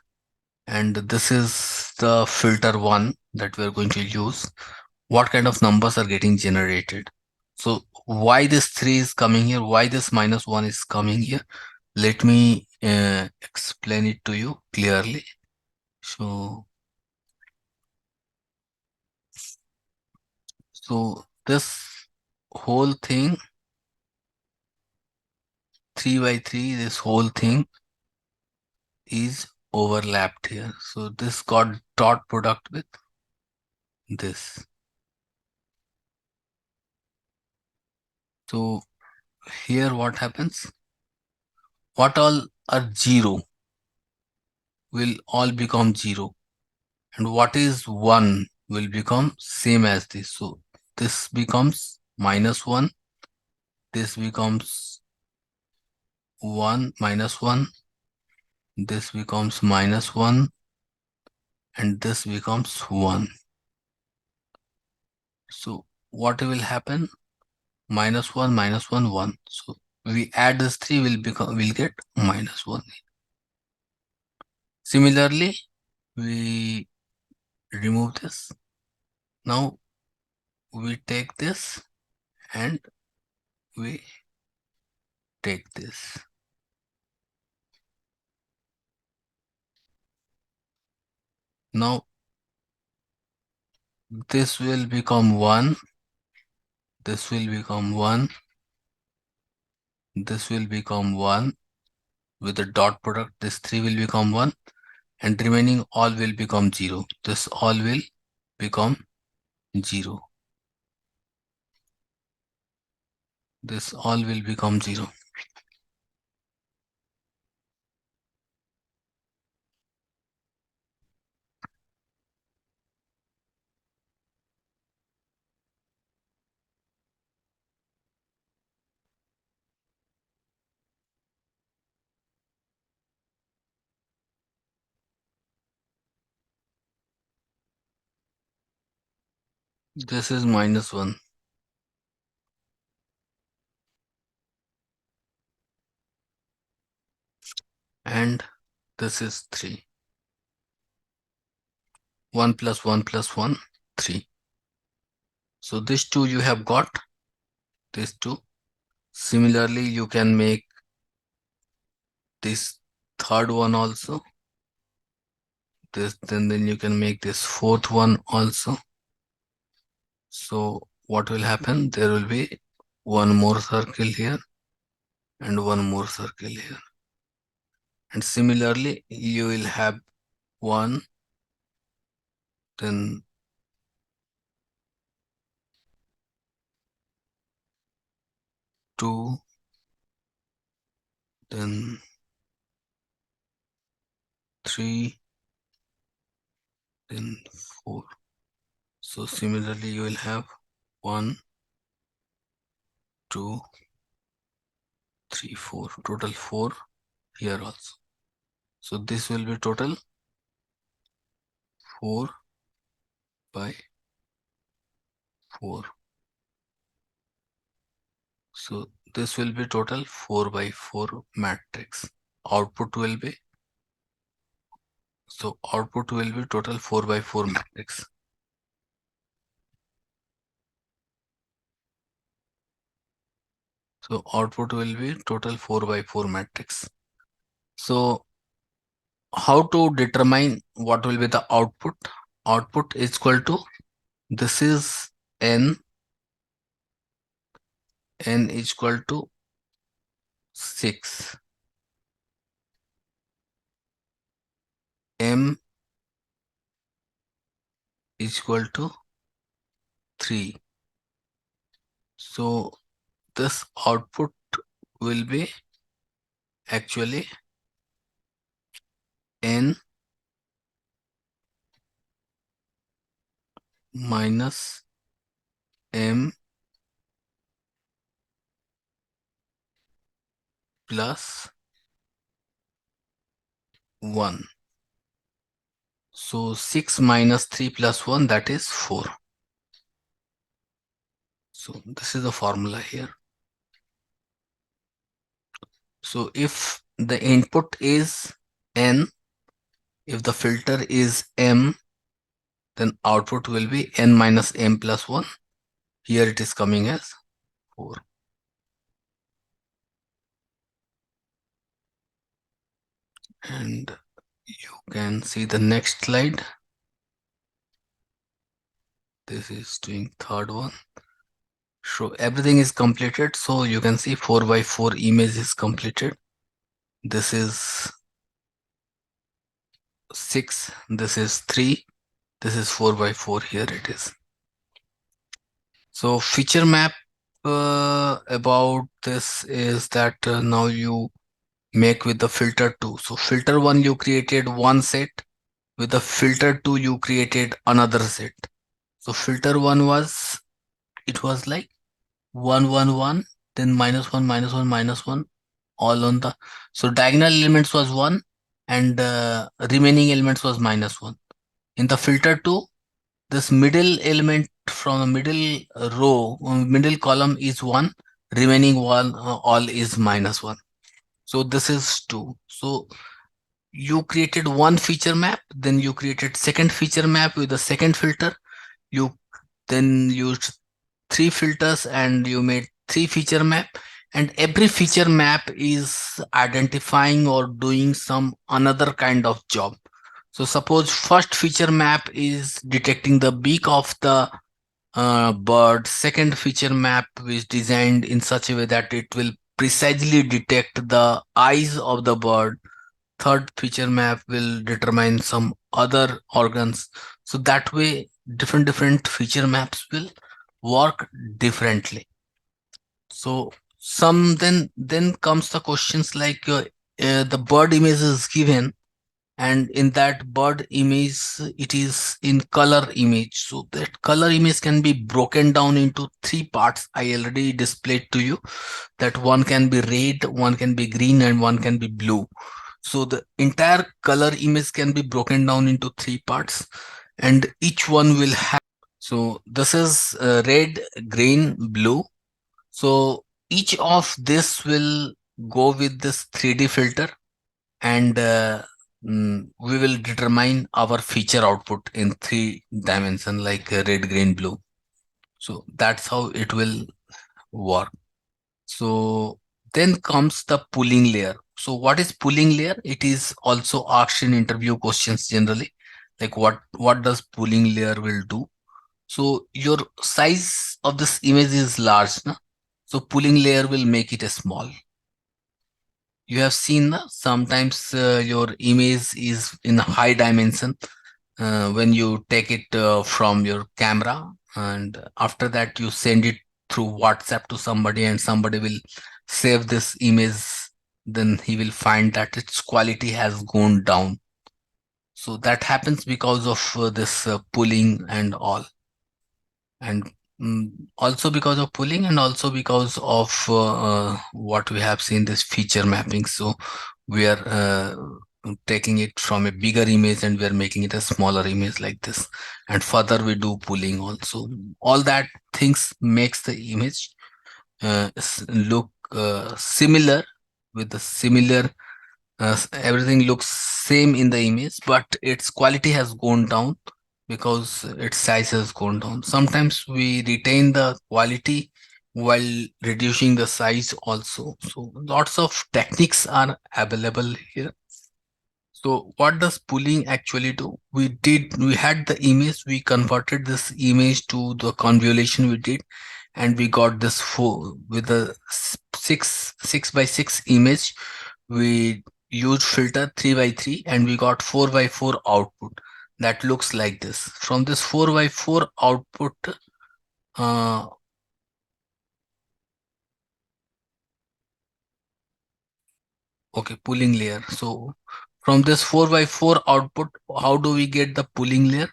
and this is the filter one that we're going to use, what kind of numbers are getting generated? So why this 3 is coming here, why this minus 1 is coming here, let me explain it to you clearly. So this whole thing, 3 by 3, this whole thing is overlapped here. So this got dot product with this. So here what happens? What all are 0 will all become 0. And what is 1 will become same as this. So this becomes minus 1. This becomes 1, minus 1. This becomes minus 1. And this becomes 1. So what will happen? Minus 1, minus 1, 1. So we add this 3, will get minus 1. Similarly, we remove this. Now we take this and we take this. Now this will become 1. This will become 1. This will become 1. With the dot product, this 3 will become 1. And remaining all will become 0. This all will become 0. This all will become 0. This is minus 1. and this is 3. 1 plus 1 plus 1, 3. So this 2 you have got, this 2. Similarly, you can make this third one also. This, then you can make this fourth one also. So what will happen? There will be one more circle here and one more circle here. And similarly, you will have 1, then 2, then 3, then 4. So similarly, you will have 1, 2, 3, 4. Total 4 here also. So this will be total 4 by 4. So this will be total 4 by 4 matrix. Output will be, so output will be total 4 by 4 matrix. So output will be total 4 by 4 matrix. So how to determine what will be the output? Output is equal to, this is n is equal to 6, m is equal to 3. So this output will be actually n minus m plus 1. So 6 minus 3 plus 1, that is 4. So this is the formula here. So if the input is n, if the filter is m, then output will be n minus m plus 1. Here it is coming as 4. And you can see the next slide. This is doing third one. So everything is completed. So you can see 4 by 4 image is completed. This is 6. This is 3. This is 4 by 4. Here it is. So feature map about this is that now you make with the filter 2. So filter 1 you created one set. With the filter 2 you created another set. So filter 1 was, it was like 1 1 1, then minus 1 minus 1 minus 1, all on the, so diagonal elements was 1 and remaining elements was minus 1. In the filter 2, this middle element from the middle row, middle column is 1, remaining one all is minus 1. So this is 2. So you created one feature map, then you created second feature map with the second filter. You then used 3 filters and you made 3 feature map, and every feature map is identifying or doing some another kind of job. So suppose first feature map is detecting the beak of the bird. Second feature map is designed in such a way that it will precisely detect the eyes of the bird. Third feature map will determine some other organs. So that way different feature maps will work differently. So some then comes the questions like the bird image is given, and in that bird image it is in color image. So that color image can be broken down into 3 parts. I already displayed to you that one can be red, one can be green, and one can be blue. So the entire color image can be broken down into 3 parts, and each one will have, so this is red, green, blue. So each of this will go with this 3D filter, and we will determine our feature output in three dimension, like red, green, blue. So that's how it will work. So then comes the pooling layer. So what is pooling layer? It is also asked in interview questions generally, like what does pooling layer will do. So your size of this image is large, na? So pooling layer will make it a small. You have seen, na? Sometimes your image is in high dimension when you take it from your camera, and after that you send it through WhatsApp to somebody, and somebody will save this image. Then he will find that its quality has gone down. So that happens because of this pooling and all, and also because of pooling, and also because of what we have seen, this feature mapping. So we are taking it from a bigger image and we are making it a smaller image like this, and further we do pooling also. All that things makes the image look similar, with the similar everything looks same in the image, but its quality has gone down because its size has gone down. Sometimes we retain the quality while reducing the size also. So lots of techniques are available here. So what does pooling actually do? We had the image, we converted this image to the convolution we did, and we got this four with the six by six image. We used filter 3 by 3, and we got 4 by 4 output that looks like this. From this 4 by 4 output, uh, okay, pooling layer. So from this 4 by 4 output, how do we get the pooling layer?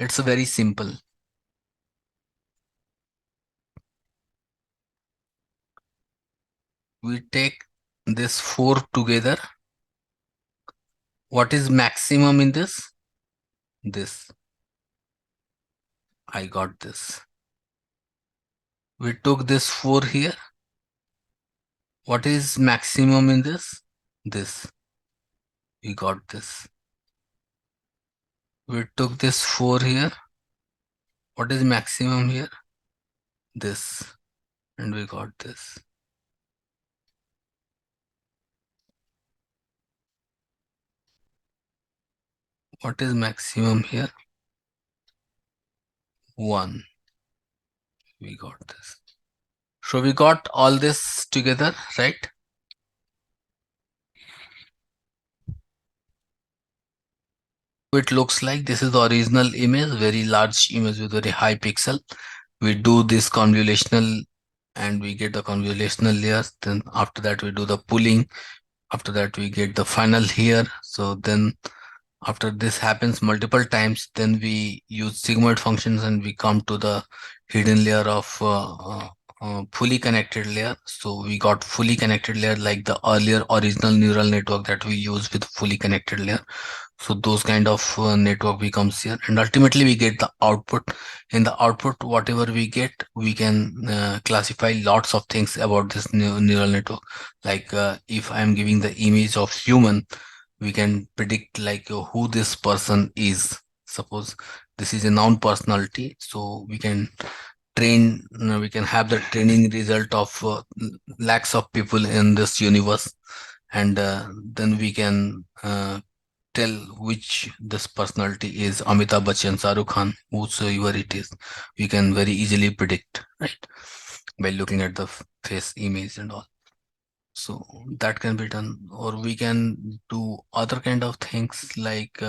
It's very simple. We take this four together. What is maximum in this? This. I got this. We took this four here. What is maximum in this? This. We got this. We took this four here. What is maximum here? This. And we got this. What is maximum here? One. We got this. So we got all this together, right? It looks like this is the original image, very large image with very high pixel. We do this convolutional and we get the convolutional layers. Then after that we do the pooling. After that we get the final here. So then after this happens multiple times, then we use sigmoid functions and we come to the hidden layer of fully connected layer. So we got fully connected layer like the earlier original neural network that we use with fully connected layer. So those kind of network becomes here, and ultimately we get the output. In the output, whatever we get, we can classify lots of things about this neural network. Like if I am giving the image of human, we can predict like who this person is. Suppose this is a noun personality, so we can train, we can have the training result of lakhs of people in this universe, and then we can tell which this personality is. Amitabh Bachchan, Shahrukh Khan, whosoever it is, we can very easily predict, right, by looking at the face image and all. So that can be done, or we can do other kind of things like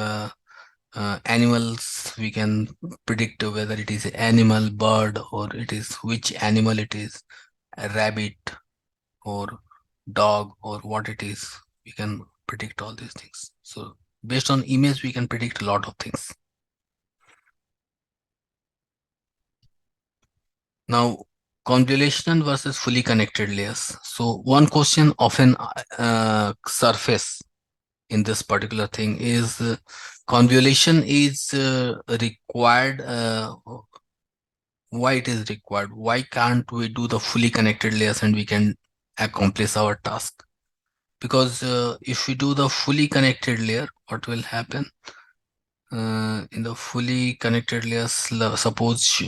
animals. We can predict whether it is animal, bird, or it is which animal it is, a rabbit or dog, or what it is. We can predict all these things. So based on image, we can predict a lot of things. Now, convolutional versus fully connected layers. So one question often surface in this particular thing is convolution is required. Why it is required? Why can't we do the fully connected layers and we can accomplish our task? because if we do the fully connected layer, what will happen? In the fully connected layers, suppose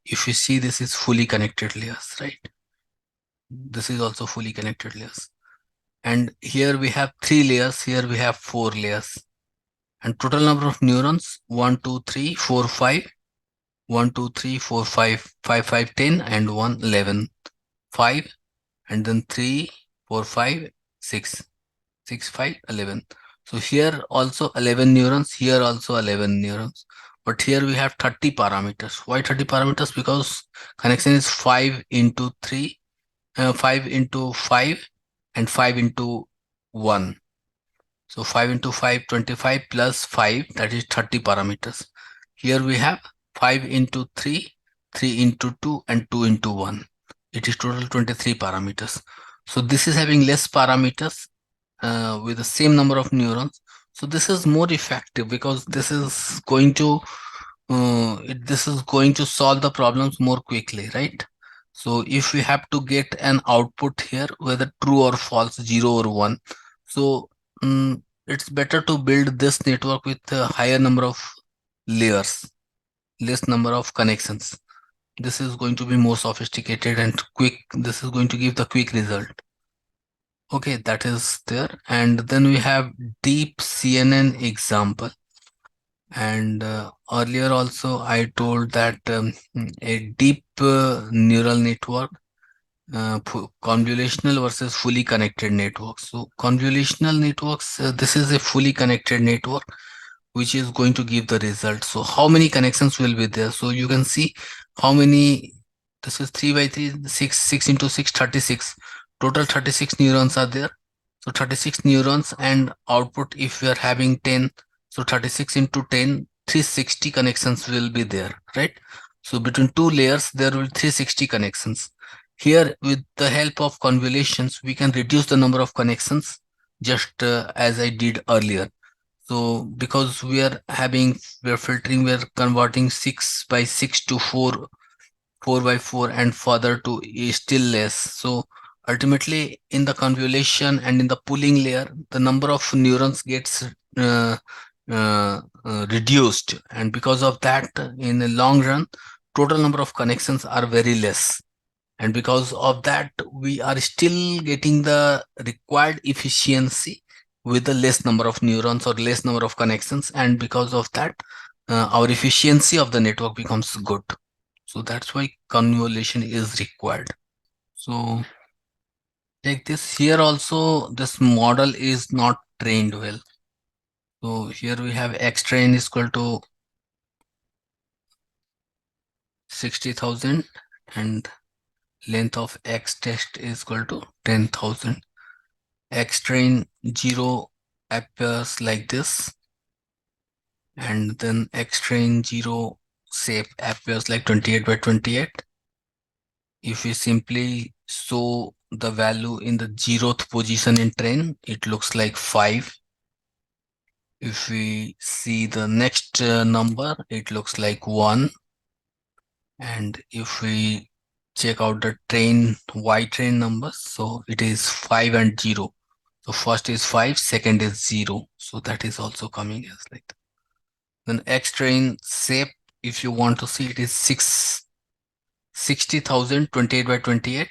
if you see, this is fully connected layers, right? This is also fully connected layers. And here we have 3 layers, here we have 4 layers. And total number of neurons, 1, 2, 3, 4, 5. 1, 2, 3, 4, 5, 5, 5, 10, and 1, 11. 5, and then 3, 4, 5, 6. 6, 5, 11. So here also 11 neurons, here also 11 neurons. But here we have 30 parameters. Why 30 parameters? Because connection is 5 into 3, 5 into 5, and 5 into 1. So 5 into 5, 25 plus 5, that is 30 parameters. Here we have 5 into 3, 3 into 2, and 2 into 1. It is total 23 parameters. So this is having less parameters with the same number of neurons. So this is more effective because this is going to this is going to solve the problems more quickly, right? So if we have to get an output here, whether true or false, 0 or 1, so it's better to build this network with a higher number of layers, less number of connections. This is going to be more sophisticated and quick. This is going to give the quick result. Okay, that is there. And then we have deep CNN example. And earlier also I told that a deep neural network, convolutional versus fully connected networks. So convolutional networks, this is a fully connected network which is going to give the result. So how many connections will be there? So you can see how many, this is 3 by 3, 6, 6 into 6, 36. Total 36 neurons are there. So 36 neurons, and output, if we are having 10, so 36 into 10, 360 connections will be there, right? So between 2 layers, there will be 360 connections. Here, with the help of convolutions, we can reduce the number of connections just as I did earlier. So because we're filtering, we're converting 6 by 6 to 4, 4 by 4, and further to still less. So ultimately in the convolution and in the pooling layer, the number of neurons gets reduced. And because of that, in the long run, total number of connections are very less. And because of that, we are still getting the required efficiency with the less number of neurons or less number of connections. And because of that, our efficiency of the network becomes good. So that's why convolution is required. So like this here also, this model is not trained well. So here we have x train is equal to 60,000 and length of x test is equal to 10,000. X train 0 appears like this, and then X train 0 shape appears like 28 by 28. If we simply show the value in the 0th position in train, it looks like 5. If we see the next number, it looks like 1. And if we check out the train Y train numbers, so it is 5 and 0. So first is 5, second is 0. So that is also coming as like that. Then X train shape, if you want to see, it is 60,000 28 by 28.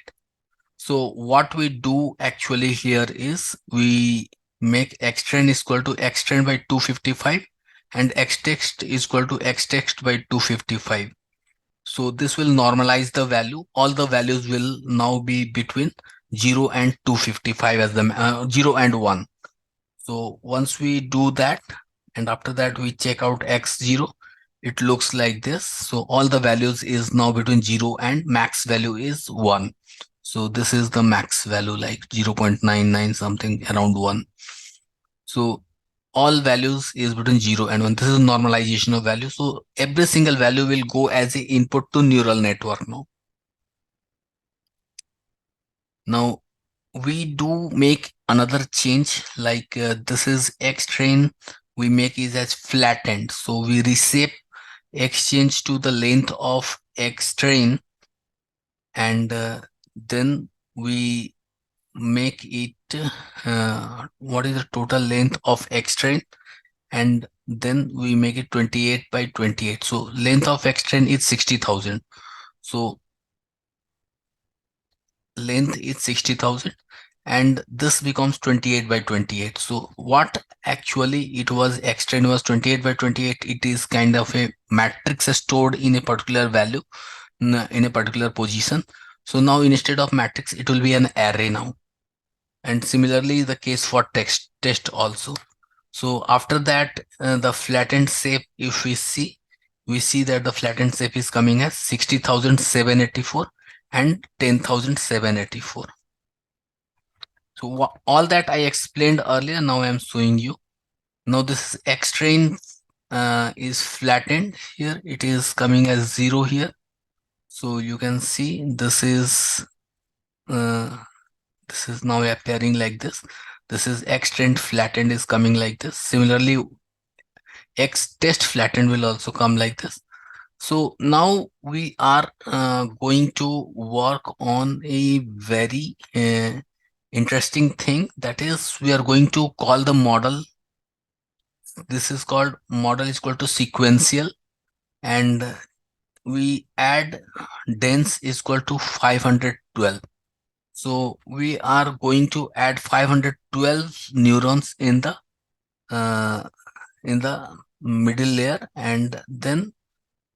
So what we do actually here is we make X train is equal to X train by 255 and X text is equal to X text by 255. So this will normalize the value. All the values will now be between 0 and 255 as the 0 and 1. So once we do that, and after that we check out x0, it looks like this. So all the values is now between 0 and max value is 1. So this is the max value, like 0.99 something, around 1. So all values is between 0 and 1. This is normalization of value. So every single value will go as a input to neural network now. Now we do make another change, like this is X train, we make it as flattened. So we reshape X change to the length of X train, and then we make it what is the total length of X train, and then we make it 28 by 28. So length of X train is 60,000. So length is 60,000 and this becomes 28 by 28. So what actually it was, X train was 28 by 28. It is kind of a matrix stored in a particular value, in a particular position. So now instead of matrix, it will be an array now. And similarly, the case for text test also. So after that, the flattened shape, if we see that the flattened shape is coming as 60,784 and 10,784. So all that I explained earlier, now I am showing you. Now this X train is flattened here. It is coming as 0 here. So you can see uh, this is now appearing like this. This is X train flattened is coming like this. Similarly, X test flattened will also come like this. So now we are going to work on a very interesting thing, that is we are going to call the model. This is called model is equal to sequential, and we add dense is equal to 512. So we are going to add 512 neurons uh, in the middle layer, and then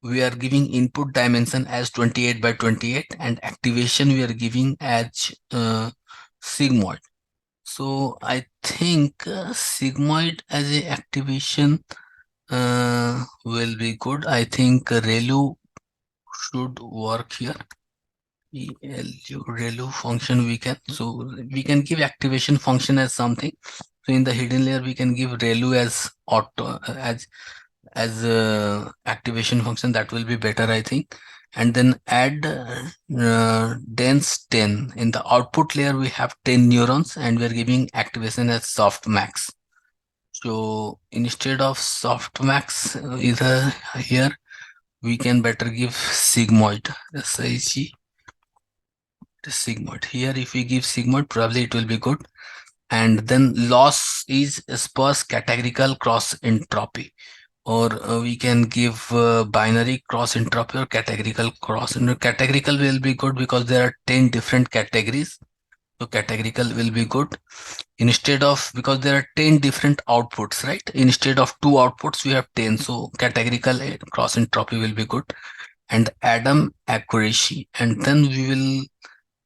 we are giving input dimension as 28 by 28 and activation we are giving as sigmoid. So I think sigmoid as a activation will be good. I think ReLU should work here. ReLU function we can, so we can give activation function as something. So in the hidden layer we can give ReLU as auto as activation function. That will be better, I think. And then add dense 10. In the output layer we have 10 neurons and we are giving activation as softmax. So instead of softmax, either here we can better give sigmoid. SIG sigmoid. Here if we give sigmoid, probably it will be good. And then loss is sparse categorical cross entropy, or we can give binary cross entropy or categorical cross. And categorical will be good because there are 10 different categories. So categorical will be good. Instead of, because there are 10 different outputs, right? Instead of 2 outputs, we have 10. So categorical cross entropy will be good. And Adam accuracy. And then we will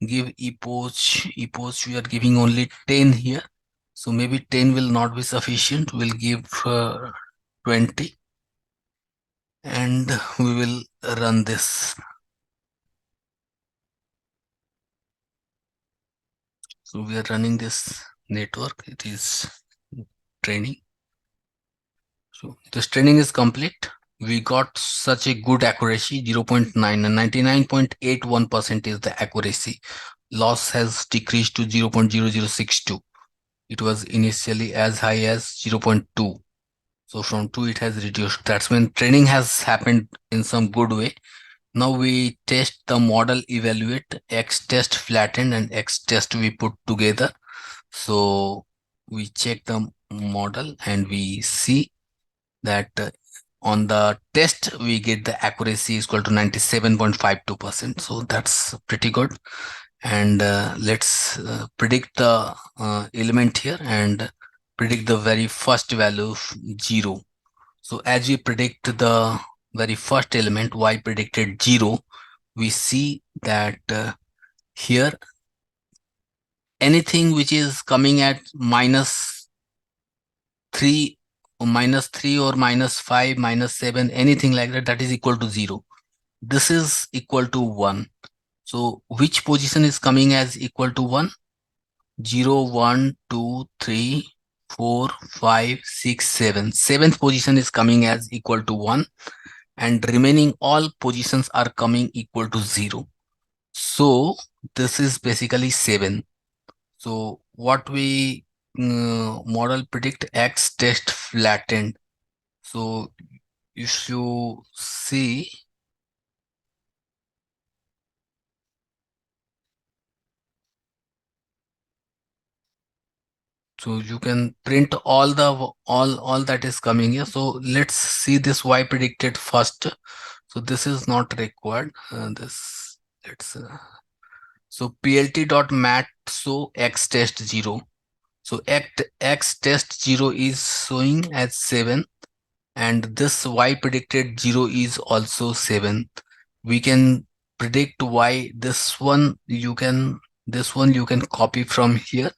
give epoch. Epoch, we are giving only 10 here. So maybe 10 will not be sufficient. We'll give 20 and we will run this. So we are running this network. It is training. So this training is complete. We got such a good accuracy, 0.9 and 99.81% is the accuracy. Loss has decreased to 0.0062. It was initially as high as 0.2. So from 2 it has reduced. That's when training has happened in some good way. Now we test the model, evaluate X test flattened and X test we put together. So we check the model and we see that on the test we get the accuracy is equal to 97.52%. So that's pretty good. And let's predict the element here and predict the very first value of 0. So as we predict the very first element, y predicted 0, we see that here anything which is coming at -3 or -3 or -5, -7, anything like that, that is equal to 0. This is equal to 1. So which position is coming as equal to 1? 0, 1, 2, 3, 4, 5, 6, 7. Seventh position is coming as equal to 1 and remaining all positions are coming equal to 0. So this is basically 7. So what we model predict X test flattened. So if you see, So you can print all that is coming here. So let's see this y predicted first. So this is not required. This let's so plt.mat so x test 0. So x test 0 is showing as 7, and this y predicted 0 is also 7. We can predict y. This one you can copy from here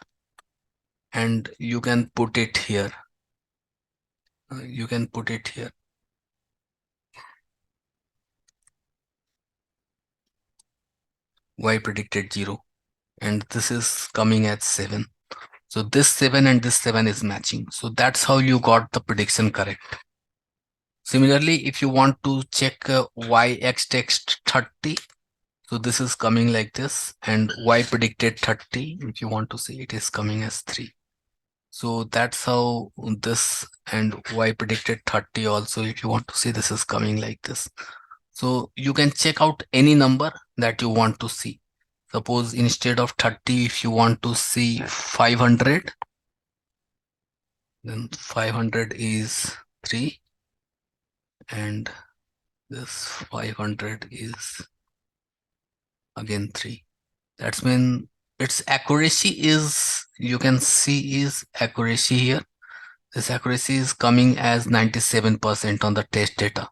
and you can put it here. You can put it here. Y predicted 0, and this is coming at 7. So this 7 and this 7 is matching. So that's how you got the prediction correct. Similarly, if you want to check y x text 30, so this is coming like this, and y predicted 30, if you want to see, it is coming as 3. So that's how this, and y predicted 30 also, if you want to see, this is coming like this. So you can check out any number that you want to see. Suppose instead of 30, if you want to see 500, then 500 is 3, and this 500 is again 3. That's when its accuracy is, you can see is accuracy here. This accuracy is coming as 97% on the test data.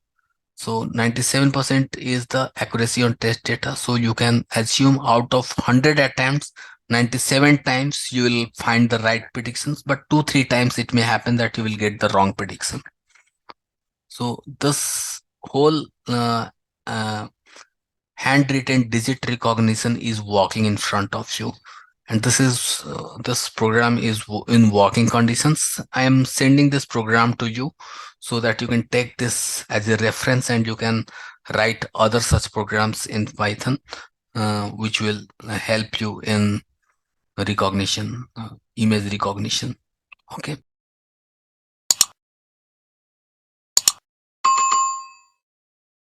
So 97% is the accuracy on test data. So you can assume out of 100 attempts, 97 times you will find the right predictions, but 2-3 times it may happen that you will get the wrong prediction. So this whole uh, handwritten digit recognition is walking in front of you, and this program is in working conditions. I am sending this program to you so that you can take this as a reference and you can write other such programs in Python, which will help you in recognition, image recognition. Okay.